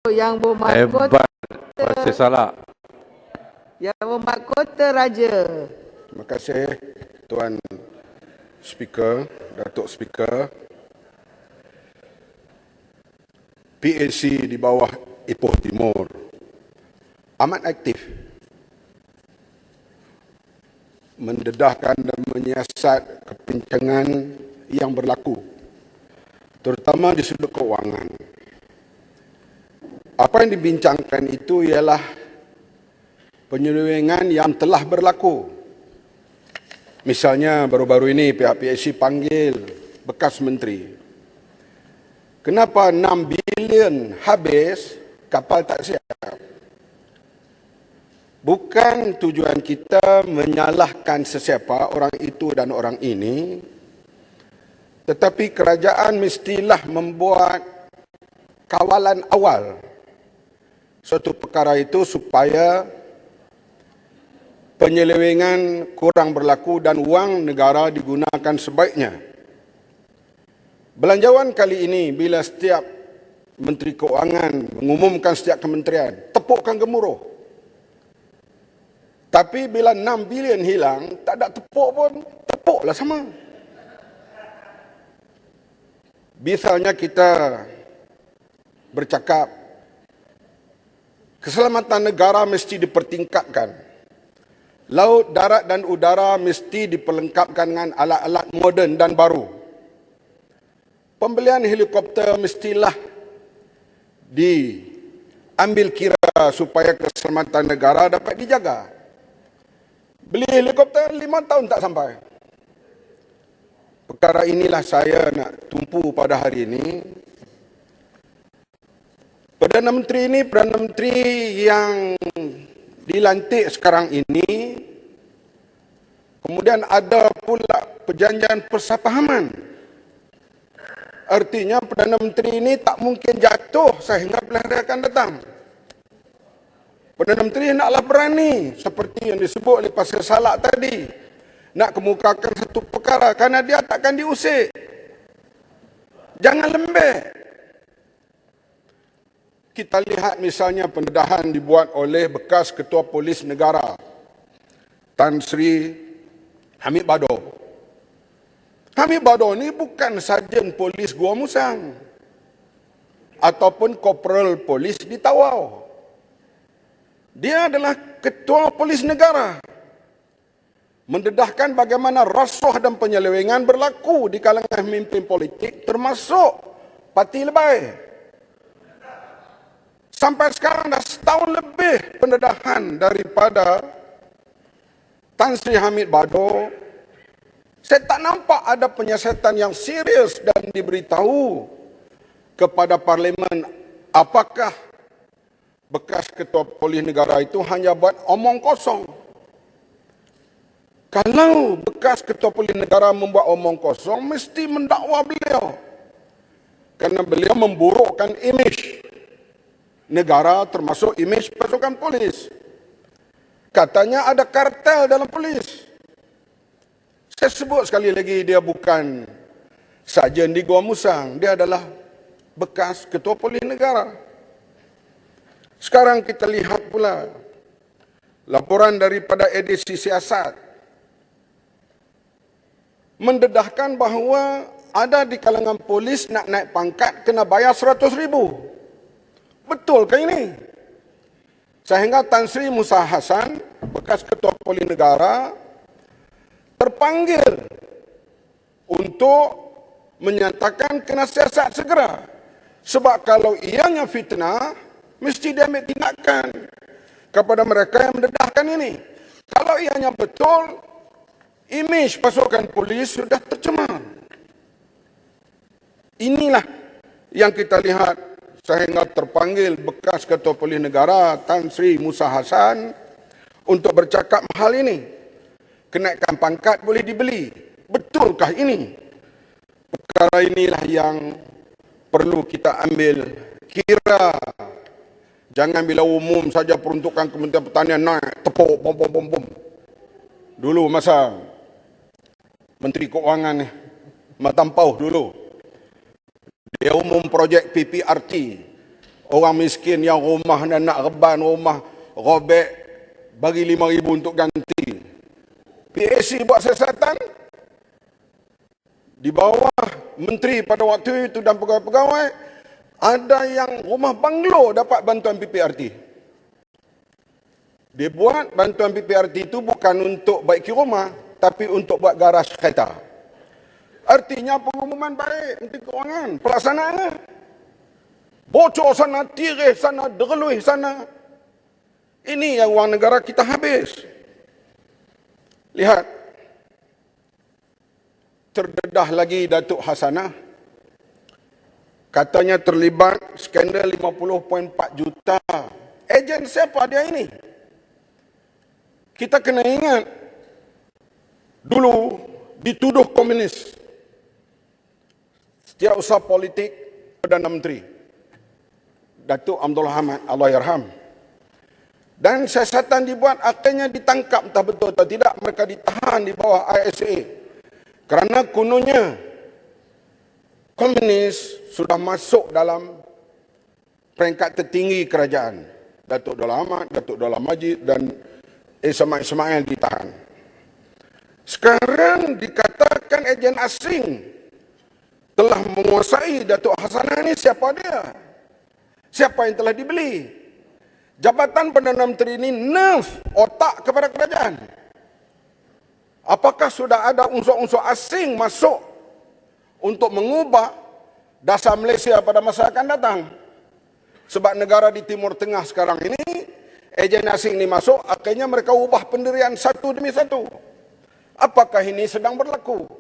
Yang bermahkota. Hebat, masih salah. Yang bermahkota Raja. Terima kasih Tuan Speaker, Datuk Speaker. PAC di bawah Ipoh Timur amat aktif mendedahkan dan menyiasat kepincangan yang berlaku, terutama di sudut keuangan. Apa yang dibincangkan itu ialah penyelewengan yang telah berlaku. Misalnya baru-baru ini pihak PAC panggil bekas menteri. Kenapa 6 bilion habis, kapal tak siap? Bukan tujuan kita menyalahkan sesiapa, orang itu dan orang ini, tetapi kerajaan mestilah membuat kawalan awal suatu perkara itu supaya penyelewengan kurang berlaku dan wang negara digunakan sebaiknya. Belanjawan kali ini bila setiap Menteri Keuangan mengumumkan setiap kementerian, tepukkan gemuruh. Tapi bila 6 bilion hilang, tak ada tepuk pun, tepuklah sama. Misalnya kita bercakap, keselamatan negara mesti dipertingkatkan. Laut, darat dan udara mesti diperlengkapkan dengan alat-alat moden dan baru. Pembelian helikopter mestilah diambil kira supaya keselamatan negara dapat dijaga. Beli helikopter 5 tahun tak sampai. Perkara inilah saya nak tumpu pada hari ini. Perdana Menteri yang dilantik sekarang ini, kemudian ada pula perjanjian persepahaman. Artinya Perdana Menteri ini tak mungkin jatuh sehingga pilihan raya akan datang. Perdana Menteri naklah berani seperti yang disebut oleh Pasir Salak tadi, nak kemukakan satu perkara kerana dia takkan diusik. Jangan lembek. Kita lihat misalnya pendedahan dibuat oleh bekas Ketua Polis Negara Tan Sri Hamid Bado. Hamid Bado ni bukan sarjan polis Gua Musang ataupun korporal polis di Tawau. Dia adalah ketua polis negara. Mendedahkan bagaimana rasuah dan penyelewengan berlaku di kalangan pemimpin politik termasuk parti Lebay. Sampai sekarang dah setahun lebih pendedahan daripada Tan Sri Hamid Bado. Saya tak nampak ada penyiasatan yang serius dan diberitahu kepada Parlimen apakah bekas Ketua Polis Negara itu hanya buat omong kosong. Kalau bekas Ketua Polis Negara membuat omong kosong, mesti mendakwa beliau. Kerana beliau memburukkan imej negara termasuk imej pasukan polis. Katanya ada kartel dalam polis. Saya sebut sekali lagi, dia bukan sarjan di Gua Musang. Dia adalah bekas Ketua Polis Negara. Sekarang kita lihat pula laporan daripada edisi siasat. Mendedahkan bahawa ada di kalangan polis nak naik pangkat kena bayar 100,000. Betulkah ini? Sehingga Tan Sri Musa Hasan, bekas Ketua Polis Negara, terpanggil untuk menyatakan kena siasat segera. Sebab kalau ianya fitnah, mesti dia ambil tindakan kepada mereka yang mendedahkan ini. Kalau ianya betul, imej pasukan polis sudah tercemar. Inilah yang kita lihat sehingga terpanggil bekas Ketua Polis Negara Tan Sri Musa Hasan untuk bercakap hal ini. Kenaikan pangkat boleh dibeli. Betulkah ini? Perkara inilah yang perlu kita ambil kira. Jangan bila umum saja peruntukan Kementerian Pertanian naik, tepuk, pom, pom, pom, pom. Dulu masa Menteri Keuangan Mat Tampau dulu, dia umum projek PPRT, Orang miskin yang rumah nak reban, rumah robek, bagi 5,000 untuk ganti. PAC buat siasatan di bawah menteri pada waktu itu dan pegawai-pegawai, ada yang rumah banglo dapat bantuan PPRT. Dia buat bantuan PPRT itu bukan untuk baiki rumah, tapi untuk buat garas kereta. Artinya pengumuman baik, Menteri Kewangan, pelaksanaannya bocor sana, tirih sana, derluih sana. Ini yang wang negara kita habis. Lihat, terdedah lagi Datuk Hasanah, katanya terlibat skandal 50.4 juta. Ejen siapa dia ini? Kita kena ingat, dulu dituduh komunis. Setiausaha politik Perdana Menteri Datuk Abdul Hamid Allahyarham. Dan siasatan dibuat, akhirnya ditangkap, entah betul atau tidak, mereka ditahan di bawah ISA. Kerana kononnya komunis sudah masuk dalam peringkat tertinggi kerajaan. Datuk Dahlan Ahmad, Datuk Dahlan Majid dan Ismail ditahan. Sekarang dikatakan ejen asing telah menguasai Datuk Hasanah ini. Siapa dia? Siapa yang telah dibeli? Jabatan Perdana Menteri ini nerf, otak kepada kerajaan. Apakah sudah ada unsur-unsur asing masuk untuk mengubah dasar Malaysia pada masa akan datang? Sebab negara di Timur Tengah sekarang ini, ejen asing ini masuk, akhirnya mereka ubah pendirian satu demi satu. Apakah ini sedang berlaku?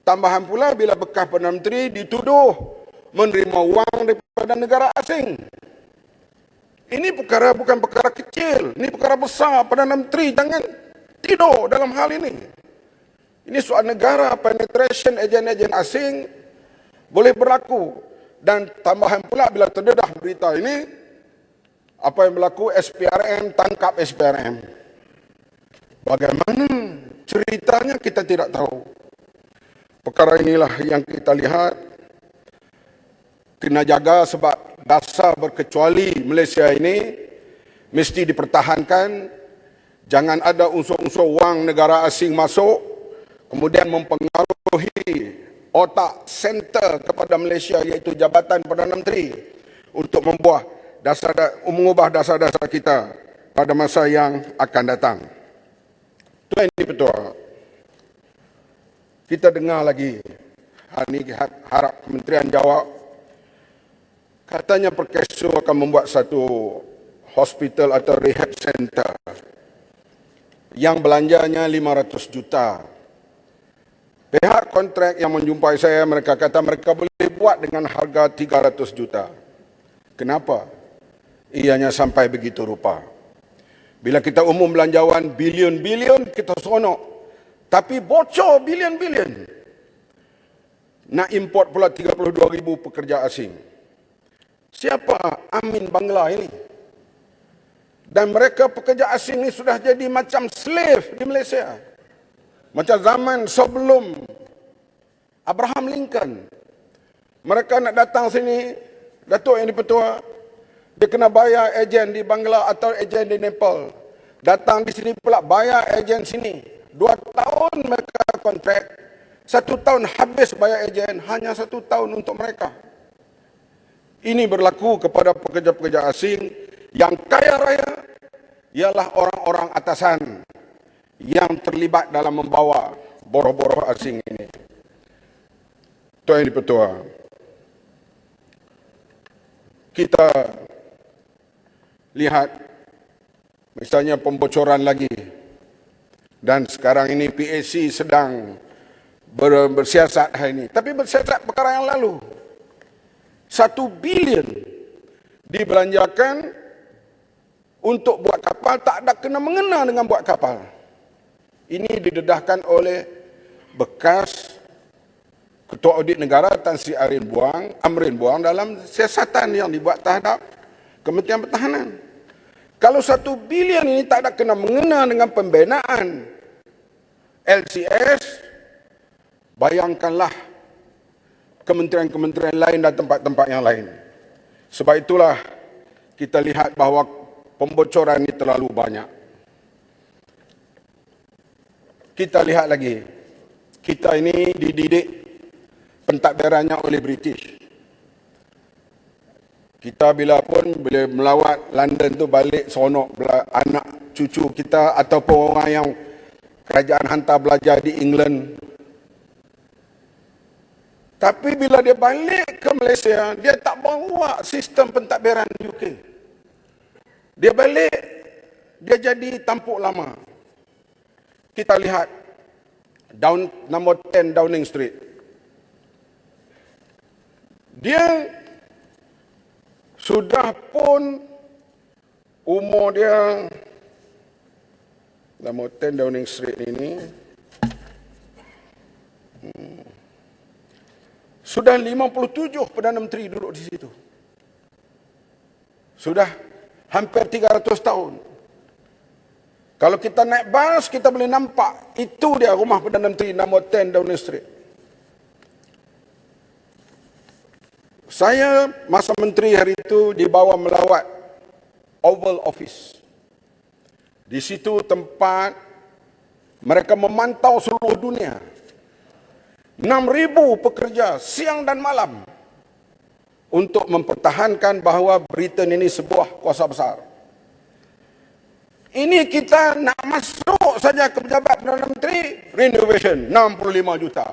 Tambahan pula bila bekas Perdana Menteri dituduh menerima wang daripada negara asing. Ini perkara bukan perkara kecil, ini perkara besar. Perdana Menteri jangan tidur dalam hal ini. Ini soal negara, penetration ejen-ejen asing boleh berlaku. Dan tambahan pula bila terdedah berita ini, apa yang berlaku, SPRM tangkap SPRM. Bagaimana ceritanya kita tidak tahu. Perkara inilah yang kita lihat kena jaga, sebab dasar berkecuali Malaysia ini mesti dipertahankan. Jangan ada unsur-unsur wang negara asing masuk kemudian mempengaruhi otak center kepada Malaysia, iaitu Jabatan Perdana Menteri, untuk mengubah dasar-dasar kita pada masa yang akan datang. Itu yang betul. Kita dengar lagi, hari ini harap Kementerian jawab. Katanya Perkesu akan membuat satu hospital atau rehab center yang belanjanya 500 juta. Pihak kontrak yang menjumpai saya, mereka kata mereka boleh buat dengan harga 300 juta. Kenapa? Ianya sampai begitu rupa. Bila kita umum belanjawan bilion-bilion, kita seronok. Tapi bocor bilion-bilion. Nak import pula 32,000 pekerja asing. Siapa Amin Bangla ini? Dan mereka pekerja asing ini sudah jadi macam slave di Malaysia. Macam zaman sebelum Abraham Lincoln. Mereka nak datang sini, Datuk yang dipertua, dia kena bayar ejen di Bangla atau ejen di Nepal. Datang di sini pula bayar ejen sini. 2 tahun mereka kontrak, 1 tahun habis bayar ejen, hanya 1 tahun untuk mereka. Ini berlaku kepada pekerja-pekerja asing yang kaya raya, ialah orang-orang atasan yang terlibat dalam membawa boroh-boroh asing ini. Tuan Yang Dipertua, kita lihat misalnya pembocoran lagi, dan sekarang ini PAC sedang bersiasat hari ini. Tapi bersiasat perkara yang lalu. 1 bilion dibelanjakan untuk buat kapal, tak ada kena mengena dengan buat kapal. Ini didedahkan oleh bekas Ketua Audit Negara Tan Sri Amrin Buang dalam siasatan yang dibuat terhadap Kementerian Pertahanan. Kalau 1 bilion ini tak ada kena mengena dengan pembinaan LCS, bayangkanlah kementerian-kementerian lain dan tempat-tempat yang lain. Sebab itulah kita lihat bahawa pembocoran ini terlalu banyak. Kita lihat lagi, kita ini dididik pentadbirannya oleh British. Kita bila melawat London tu balik seronok anak cucu kita ataupun orang yang kerajaan hantar belajar di England. Tapi bila dia balik ke Malaysia, dia tak bawa sistem pentadbiran UK. Dia balik, dia jadi tampuk lama. Kita lihat nombor 10 Downing Street. Dia sudah pun umur dia, nombor 10 Downing Street ini, sudah 57 Perdana Menteri duduk di situ. Sudah hampir 300 tahun. Kalau kita naik bas, kita boleh nampak. Itu dia rumah Perdana Menteri nombor 10 Downing Street. Saya masa menteri hari itu dibawa melawat Oval Office. Di situ tempat mereka memantau seluruh dunia. 6,000 pekerja siang dan malam untuk mempertahankan bahawa Britain ini sebuah kuasa besar. Ini kita nak masuk saja ke pejabat Perdana Menteri, renovation 65 juta.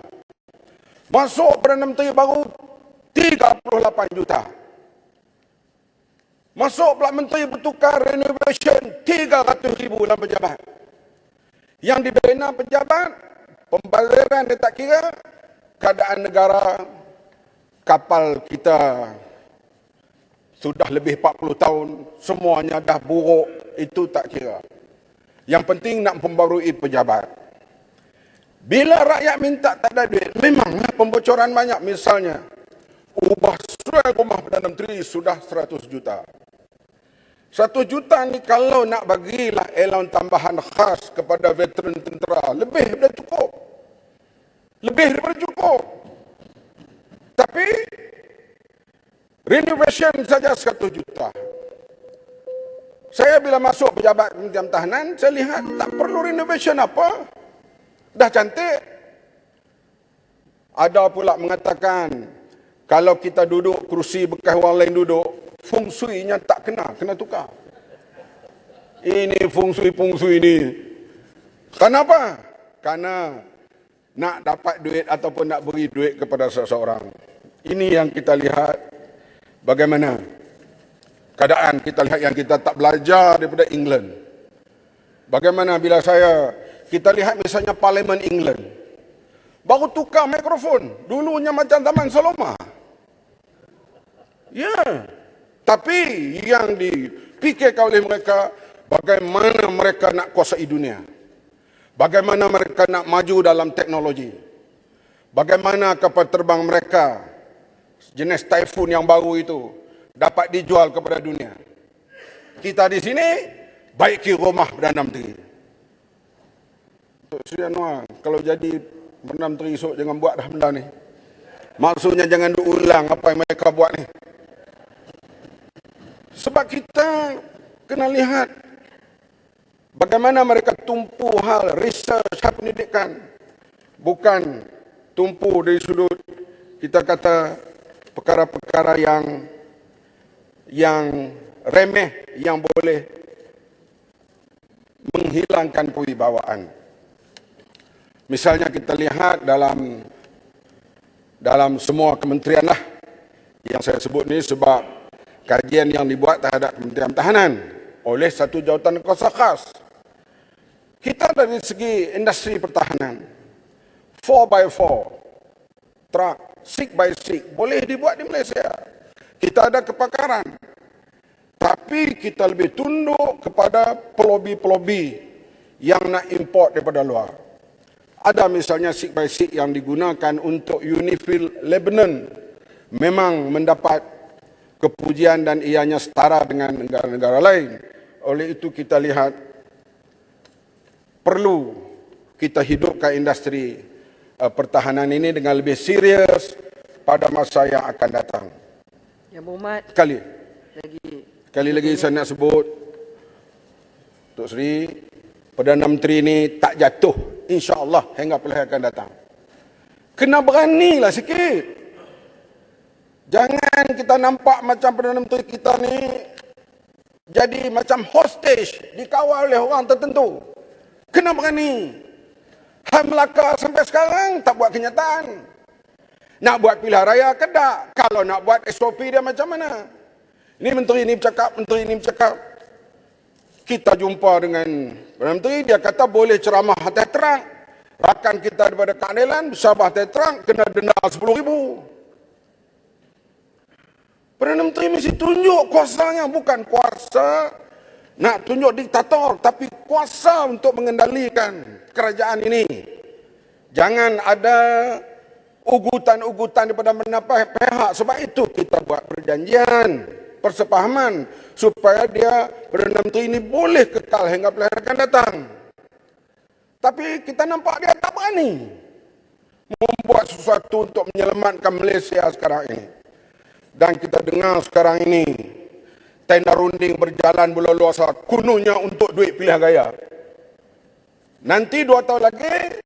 Masuk Perdana Menteri baru 38 juta. Masuk pula Menteri Bertukar renovation 300,000 dalam pejabat. Yang dibina pejabat, pembayaran dia tak kira, keadaan negara, kapal kita sudah lebih 40 tahun, semuanya dah buruk, itu tak kira. Yang penting nak pembarui pejabat. Bila rakyat minta tak ada duit, memanglah pembocoran banyak. Misalnya, ubah suai rumah Perdana Menteri sudah 100 juta. 100 juta ni kalau nak bagilah allowance tambahan khas kepada veteran tentera, lebih daripada cukup. Lebih daripada cukup. Tapi, renovation saja 100 juta. Saya bila masuk pejabat Kementerian Pertahanan, saya lihat tak perlu renovation apa. Dah cantik. Ada pula mengatakan, kalau kita duduk kerusi bekas orang lain duduk, feng shui-nya tak kena tukar. Ini feng shui ni. Kenapa? Karena nak dapat duit ataupun nak beri duit kepada seseorang. Ini yang kita lihat bagaimana keadaan. Kita lihat yang kita tak belajar daripada England. Bagaimana bila kita lihat misalnya Parlimen England, baru tukar mikrofon. Dulunya macam zaman Saloma. Ya. Tapi yang dipikirkan oleh mereka, bagaimana mereka nak kuasai dunia. Bagaimana mereka nak maju dalam teknologi. Bagaimana kapal terbang mereka, jenis Typhoon yang baru itu, dapat dijual kepada dunia. Kita di sini, baiki rumah Perdana Menteri. Tok Sri Anwar, kalau jadi Perdana Menteri esok, jangan buat dah benda ni. Maksudnya jangan diulang apa yang mereka buat ni. Sebab kita kena lihat bagaimana mereka tumpu hal research, hal pendidikan. Bukan tumpu dari sudut kita kata perkara-perkara yang remeh, yang boleh menghilangkan kewibawaan. Misalnya kita lihat dalam semua kementerian lah yang saya sebut ni, sebab kajian yang dibuat terhadap Kementerian Pertahanan oleh satu jawatan kuasa khas. Kita dari segi industri pertahanan, 4x4, truck, 6x6, boleh dibuat di Malaysia. Kita ada kepakaran. Tapi kita lebih tunduk kepada pelobi-pelobi yang nak import daripada luar. Ada misalnya 6x6 yang digunakan untuk Unifil Lebanon, memang mendapat kepujian dan ianya setara dengan negara-negara lain. Oleh itu kita lihat perlu kita hidupkan industri pertahanan ini dengan lebih serius pada masa yang akan datang. Yang Berhormat Sekali. lagi. Sekali lagi saya nak sebut, Tok Sri, Perdana Menteri ini tak jatuh, insya-Allah hingga pilihan akan datang. Kena beranilah sikit. Jangan kita nampak macam Perdana Menteri kita ni jadi macam hostage, dikawal oleh orang tertentu. Kena berani. Hai Melaka sampai sekarang tak buat kenyataan. Nak buat pilihan raya ke tak? Kalau nak buat SOP dia macam mana? Ini menteri ini bercakap, menteri ini bercakap. Kita jumpa dengan Perdana Menteri, dia kata boleh ceramah atas terang. Rakan kita daripada keadilan, Sabah atas terang, kena denda 10,000. Perdana Menteri mesti tunjuk kuasanya, bukan kuasa nak tunjuk diktator, tapi kuasa untuk mengendalikan kerajaan ini. Jangan ada ugutan-ugutan daripada mana pihak. Sebab itu kita buat perjanjian, persepahaman supaya dia, Perdana Menteri ini boleh kekal hingga pilihan akan datang. Tapi kita nampak dia tak berani membuat sesuatu untuk menyelamatkan Malaysia sekarang ini. Dan kita dengar sekarang ini tenda runding berjalan berleluasa, kononnya untuk duit pilihan raya. Nanti 2 tahun lagi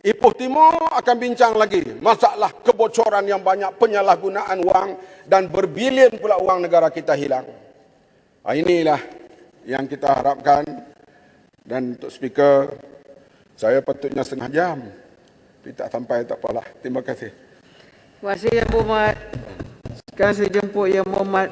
Ipoh Timur akan bincang lagi masalah kebocoran yang banyak, penyalahgunaan wang, dan berbilion pula wang negara kita hilang. Inilah yang kita harapkan. Dan untuk speaker, saya patutnya setengah jam. Tapi tak sampai, tak apalah. Terima kasih. Terima kasih Yang Berhormat. Sekarang saya jemput Yang Berhormat